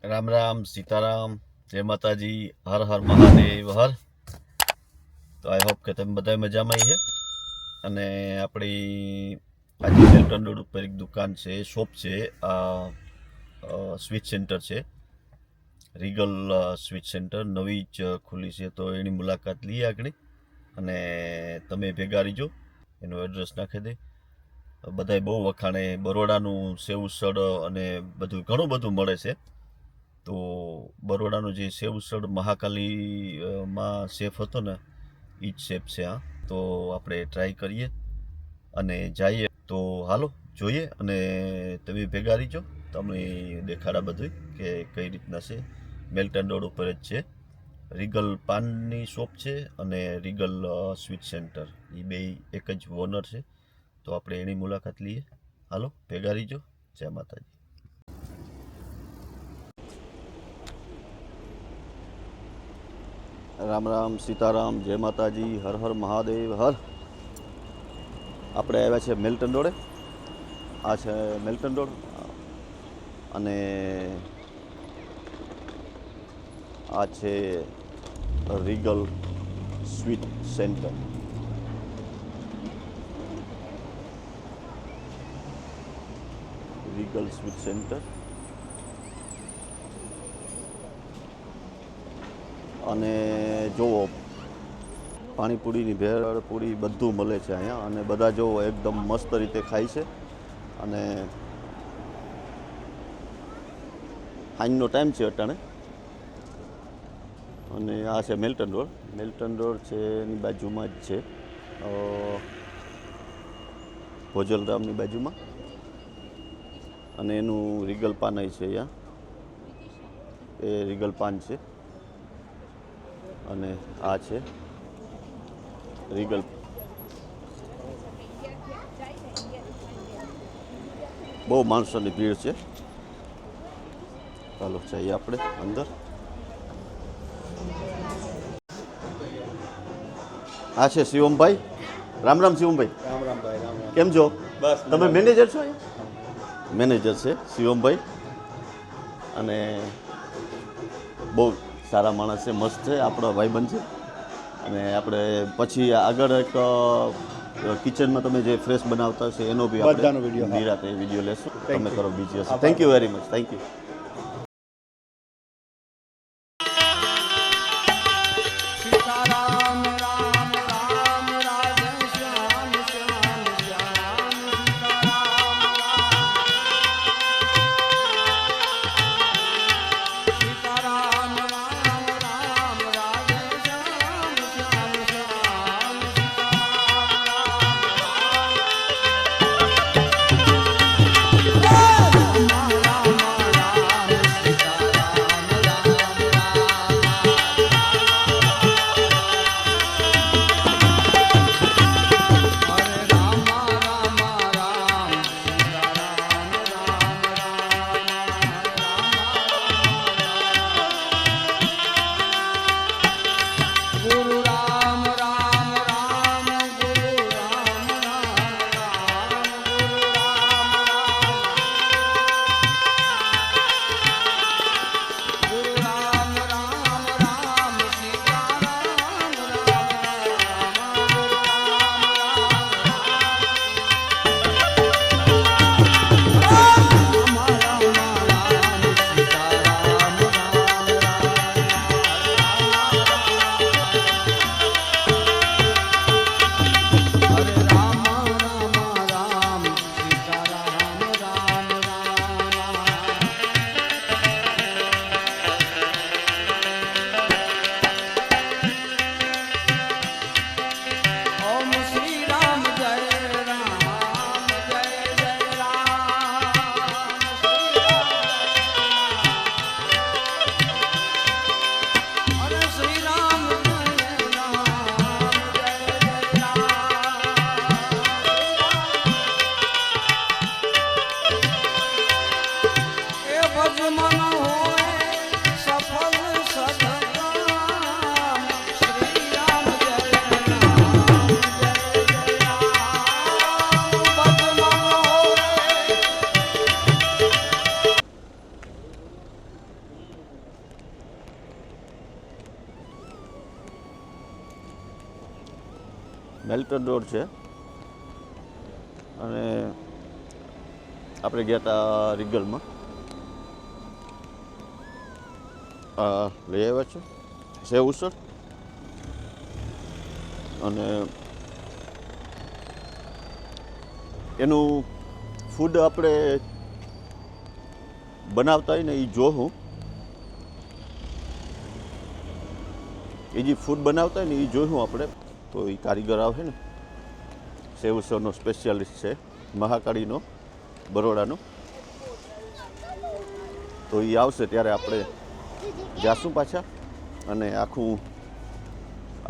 રામ રામ, સીતારામ, જય માતાજી, હર હર મહાદેવ હર. તો આઈ હોપ કે તમે બધા મજામાં છે. અને આપણી આજે મેલ્ટન રોડ ઉપર એક દુકાન છે, શોપ છે, સ્વીટ સેન્ટર છે, રીગલ સ્વીટ સેન્ટર નવી જ ખુલ્લી છે. તો એની મુલાકાત લઈએ આગળ અને તમે ભેગા રહીજો. એનું એડ્રેસ નાખી દે. બધાય બહુ વખાણે, બરોડાનું સેવ ઉસળ અને બધું ઘણું બધું મળે છે. તો બરોડાનું જે સેવ ઉસળ મહાકાલીમાં શેફ હતો ને, એ જ શેફ છે. તો આપણે ટ્રાય કરીએ અને જઈએ. તો હાલો જોઈએ અને તમે ભેગા રહીજો. તમને દેખાડા બધું કે કઈ રીતના છે. મેલ્ટન રોડ ઉપર જ છે. રીગલ પાનની શોપ છે અને રીગલ સ્વીટ સેન્ટર, એ બે એક જ ઓનર છે. તો આપણે એની મુલાકાત લઈએ. હાલો ભેગા રહીજો. જય માતાજી. રામ રામ, સીતારામ, જય માતાજી, હર હર મહાદેવ હર. આપણે આવ્યા છે મેલ્ટન રોડે. આ છે મેલ્ટન રોડ અને આ છે regal sweet centre. Regal sweet centre અને જુઓ પાણીપુરીની ભેળ પૂરી બધું મળે છે અહીંયા. અને બધા જુઓ એકદમ મસ્ત રીતે ખાય છે. અને સાંજનો ટાઈમ છે અટાણે. અને આ છે મેલ્ટન રોડ. મેલ્ટન રોડ છે એની બાજુમાં જ છે, ભોજલરામની બાજુમાં. અને એનું રીગલ પાન છે અહીંયા, એ રીગલ પાન છે. અને આ છે રીગલ. બહુ માણસોની ભીડ છે. ચાલો જઈએ આપણે અંદર. આ છે શિવમભાઈ. રામ રામ શિવમભાઈ. રામ રામ ભાઈ. રામ રામ. કેમ છો? બસ તમે મેનેજર છો અહીંયા? મેનેજર છે શિવમભાઈ. અને બહુ સારા માણસ છે, મસ્ત છે, આપણો ભાઈબંધ છે. અને આપણે પછી આગળ એક કિચનમાં તમે જે ફ્રેશ બનાવતા હશે એનો બી બધાનો વિડીયો, હા. નિરાતે વિડીયો લેશું. તમે કરો બીજી હશે. Thank you very much. Thank you. Melton road છે અને આપણે ગયા હતા રિગલમાં. લઈ આવ્યા છે સેવ ઉસળ અને એનું ફૂડ આપણે બનાવતા હોય ને એ જોઉં. એ જે ફૂડ બનાવતા હોય ને એ જોયું આપણે. તો એ કારીગર આવે ને સેવ ઉસળનો સ્પેશિયાલિસ્ટ છે મહાકાળીનો બરોડાનો. તો એ આવશે ત્યારે આપણે જાશું પાછા અને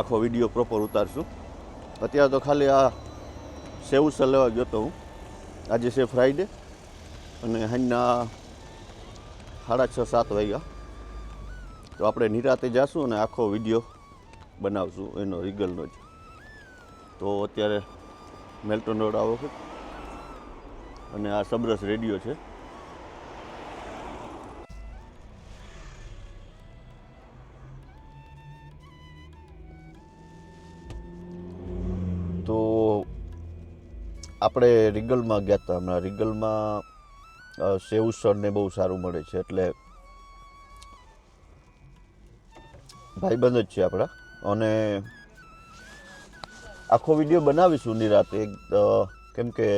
આખો વિડીયો પ્રોપર ઉતારશું. અત્યારે તો ખાલી આ સેવ ઉસળ લેવા ગયો તો હું. આજે છે ફ્રાઈડે અને સાંજના 6:30-7 વાગ્યા. તો આપણે નિરાતે જાશું અને આખો વિડીયો બનાવશું એનો રિગલનો જ. તો અત્યારે મેલ્ટન રોડ આવો છે અને આ સબરસ રેડિયો છે. તો આપણે રિગલમાં ગયા હતા હમણાં. રિગલમાં સેવ ઉસળ ને બહુ સારું મળે છે એટલે ભાઈબંધ જ છે આપણા. અને આખો વિડીયો બનાવીશું નિરાતે કેમ કે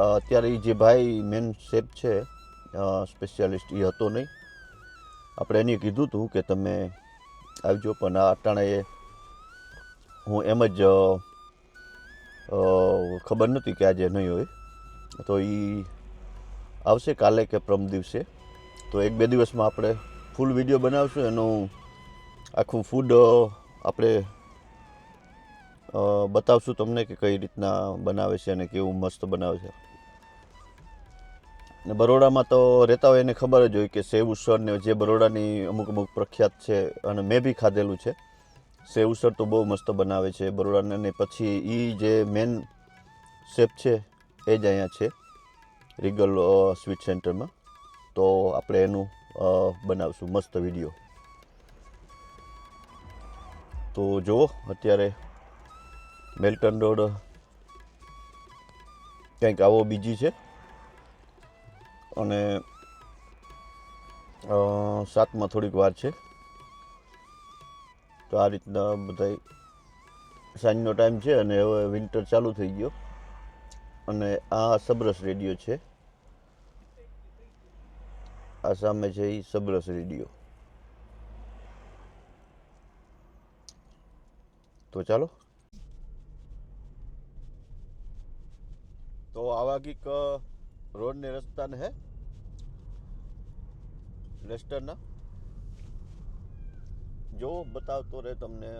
અત્યારે જે ભાઈ મેન શેફ છે સ્પેશિયાલિસ્ટ એ હતો નહીં. આપણે એને કીધું હતું કે તમે આવજો પણ આ અટાણે હું એમ જ ખબર નહોતી કે આજે નહીં હોય. તો એ આવશે કાલે કે પરમ દિવસે. તો 1-2 દિવસમાં આપણે ફૂલ વિડીયો બનાવશું. એનું આખું ફૂડ આપણે બતાવશું તમને કે કઈ રીતના બનાવે છે અને કેવું મસ્ત બનાવે છે. ને બરોડામાં તો રહેતા હોય એને ખબર જ હોય કે સેવ ઉસળ ને જે બરોડાની અમુક પ્રખ્યાત છે અને મેં બી ખાધેલું છે. સેવ ઉસળ તો બહુ મસ્ત બનાવે છે બરોડાને. ને પછી એ જે મેન શેફ છે એ જ અહીંયા છે રિગલ સ્વીટ સેન્ટરમાં. તો આપણે એનું બનાવશું મસ્ત વિડીયો. તો જુઓ અત્યારે મેલ્ટન રોડ કંઈક આવો બીજી છે અને 7માં થોડીક વાર છે. તો આ રીતના બધા સાંજનો ટાઈમ છે અને હવે વિન્ટર ચાલુ થઈ ગયો. અને આ સબરસ રેડિયો છે. આ સામે છે એ સબરસ રેડિયો. તો ચાલો. તો આવા કંઈક રોડ ને રસ્તાને હે લેસ્ટરના જો બતાવતો રહે તમને.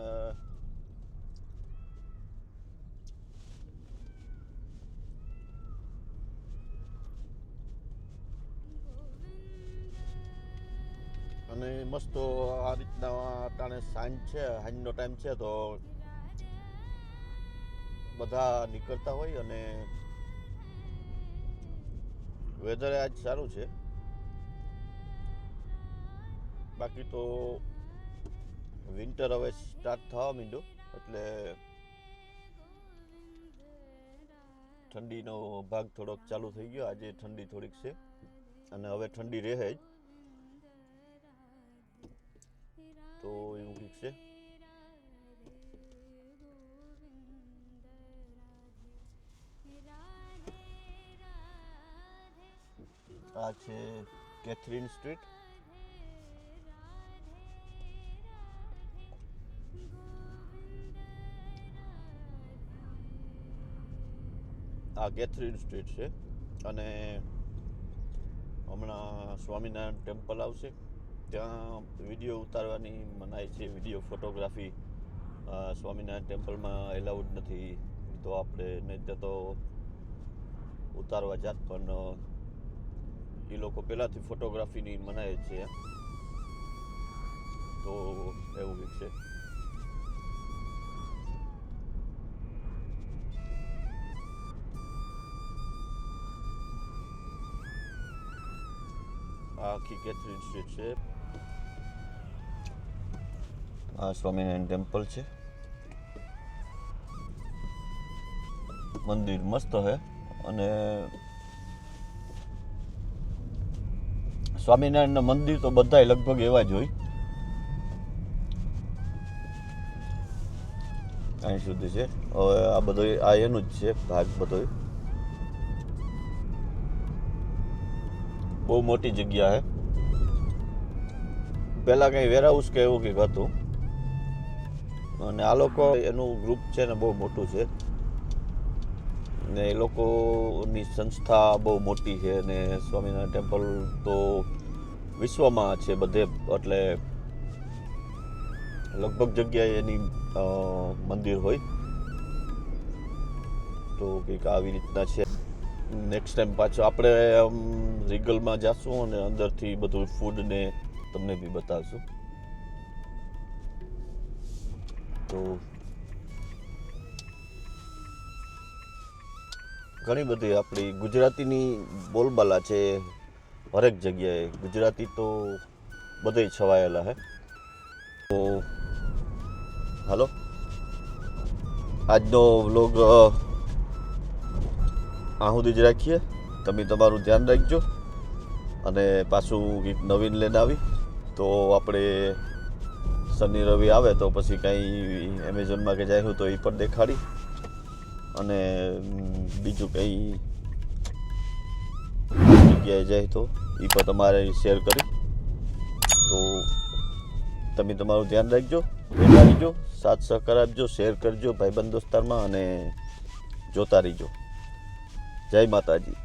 અને મસ્ત આ રીતના અટાણે સાંજ છે, સાંજનો ટાઈમ છે તો બધા નીકળતા હોય અને વેધર આજ સારું છે. બાકી તો વિન્ટર હવે સ્ટાર્ટ થવા માંડ્યો એટલે ઠંડીનો ભાગ થોડોક ચાલુ થઈ ગયો. આજે ઠંડી થોડીક છે અને હવે ઠંડી રહે જ. તો એવું કંઈક છે. આ છે કેથરીન સ્ટ્રીટ. આ કેથરીન સ્ટ્રીટ છે અને હમણાં સ્વામિનારાયણ ટેમ્પલ આવશે ત્યાં વિડીયો ઉતારવાની મનાઈ છે. વિડીયો ફોટોગ્રાફી સ્વામિનારાયણ ટેમ્પલમાં એલાઉડ નથી. તો આપણે નહીં તો ઉતારવા જાત પણ એ લોકો પહેલાંથી ફોટોગ્રાફીની મનાઈ છે. તો એવું કંઈક છે. આ આખી કેથરીન સ્ટ્રીટ છે. આ સ્વામિનારાયણ ટેમ્પલ છે. મંદિર મસ્ત છે અને સ્વામિનારાયણના મંદિર તો બધાય લગભગ એવા જ હોય. અહીં સુધી છે. હવે આ બધો આ એનું જ છે ભાગ બધો. બહુ મોટી જગ્યા છે. પહેલાં કંઈ વેરહાઉસ કે એવું કંઈક હતું અને આ લોકો એનું ગ્રુપ છે ને બહુ મોટું છે ને એ લોકોની સંસ્થા બહુ મોટી છે ને સ્વામિનારાયણ ટેમ્પલ તો વિશ્વમાં છે બધે, એટલે લગભગ જગ્યાએ એની મંદિર હોય. તો કંઈક આવી રીતના છે. નેક્સ્ટ ટાઈમ પાછો આપણે રીગલમાં જાશું અને અંદરથી બધું ફૂડ ને તમને બી બતાવશું. તો ઘણી બધી આપણી ગુજરાતીની બોલબાલા છે હરેક જગ્યાએ. ગુજરાતી તો બધે છવાયેલા છે. તો હાલો, આજનો વ્લોગ આ સુધી જ રાખીએ. તમે તમારું ધ્યાન રાખજો અને પાછું કંઈક નવીન લઈને આવી તો આપણે શનિ રવિ આવે તો પછી કંઈ એમેઝોનમાં કે જાય તો એ પણ દેખાડી અને બીજું કંઈ જગ્યાએ જાય તો એ પણ તમારે શેર કરી. તો તમે તમારું ધ્યાન રાખજો, ભેગા રહીજો, સાથ સહકાર આપજો, શેર કરજો ભાઈબંધ દોસ્તારમાં અને જોતા રહીજો. જય માતાજી.